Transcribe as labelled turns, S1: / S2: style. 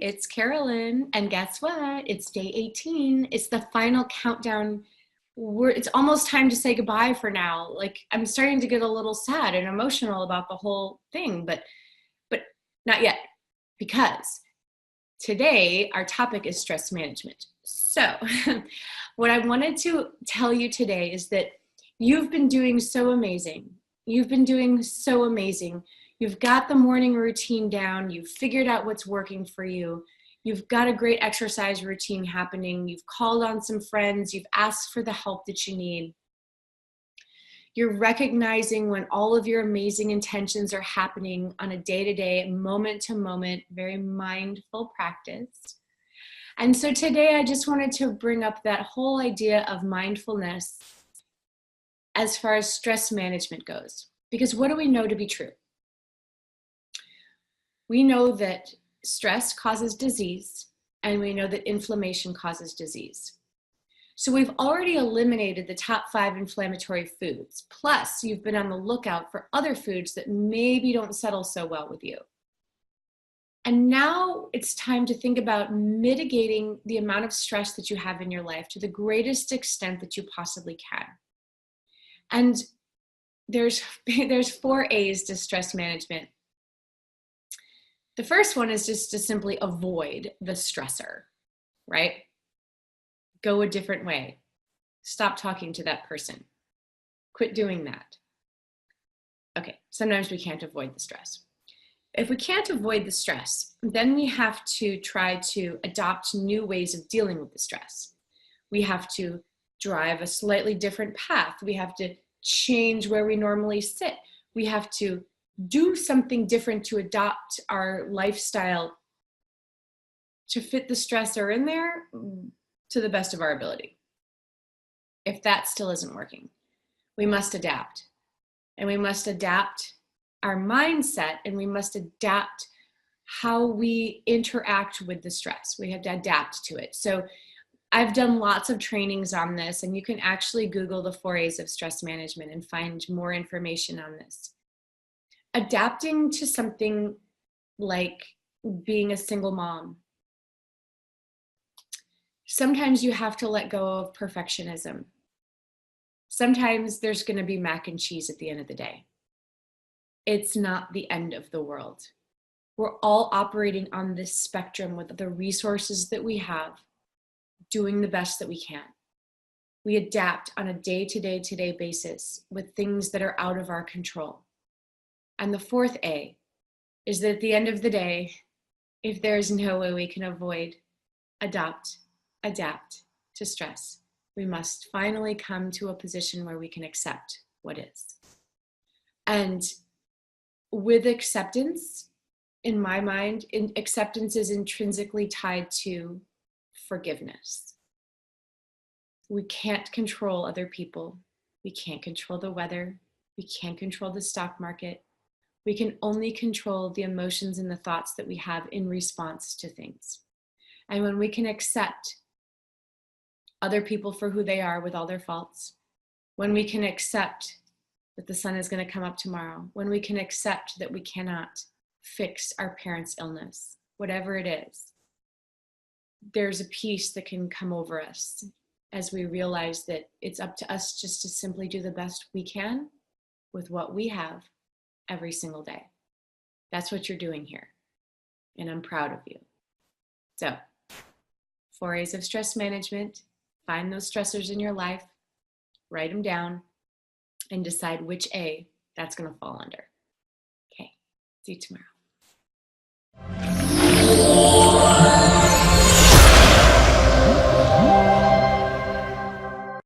S1: it's Carolyn, and guess what? It's day 18. It's the final countdown. It's almost time to say goodbye for now. Like, I'm starting to get a little sad and emotional about the whole thing, but not yet, because today our topic is stress management. So what I wanted to tell you today is that you've been doing so amazing. You've been doing so amazing. You've got the morning routine down. You've figured out what's working for you. You've got a great exercise routine happening. You've called on some friends. You've asked for the help that you need. You're recognizing when all of your amazing intentions are happening on a day-to-day, moment-to-moment, very mindful practice. And so today I just wanted to bring up that whole idea of mindfulness as far as stress management goes. Because what do we know to be true? We know that stress causes disease, and we know that inflammation causes disease. So we've already eliminated the top 5 inflammatory foods. Plus, you've been on the lookout for other foods that maybe don't settle so well with you. And now it's time to think about mitigating the amount of stress that you have in your life to the greatest extent that you possibly can. And there's 4 A's to stress management. The first one is just to simply avoid the stressor, right? Go a different way. Stop talking to that person. Quit doing that. Okay, sometimes we can't avoid the stress. If we can't avoid the stress, then we have to try to adopt new ways of dealing with the stress. We have to drive a slightly different path. We have to change where we normally sit. We have to do something different to adopt our lifestyle to fit the stressor in there to the best of our ability. If that still isn't working, we must adapt. And we must adapt our mindset, and we must adapt how we interact with the stress. We have to adapt to it. So I've done lots of trainings on this, and you can actually Google the 4 A's of stress management and find more information on this. Adapting to something like being a single mom. Sometimes you have to let go of perfectionism. Sometimes there's going to be mac and cheese at the end of the day. It's not the end of the world. We're all operating on this spectrum with the resources that we have, doing the best that we can. We adapt on a day-to-day basis with things that are out of our control. And the 4th A is that at the end of the day, if there is no way we can avoid, adapt to stress, we must finally come to a position where we can accept what is. And with acceptance, in my mind, acceptance is intrinsically tied to forgiveness. We can't control other people. We can't control the weather. We can't control the stock market. We can only control the emotions and the thoughts that we have in response to things. And when we can accept other people for who they are with all their faults, when we can accept that the sun is going to come up tomorrow, when we can accept that we cannot fix our parents' illness, whatever it is, there's a peace that can come over us as we realize that it's up to us just to simply do the best we can with what we have every single day. That's what you're doing here, and I'm proud of you. So, 4 A's of stress management. Find those stressors in your life, write them down, and decide which A that's going to fall under. Okay, see you tomorrow.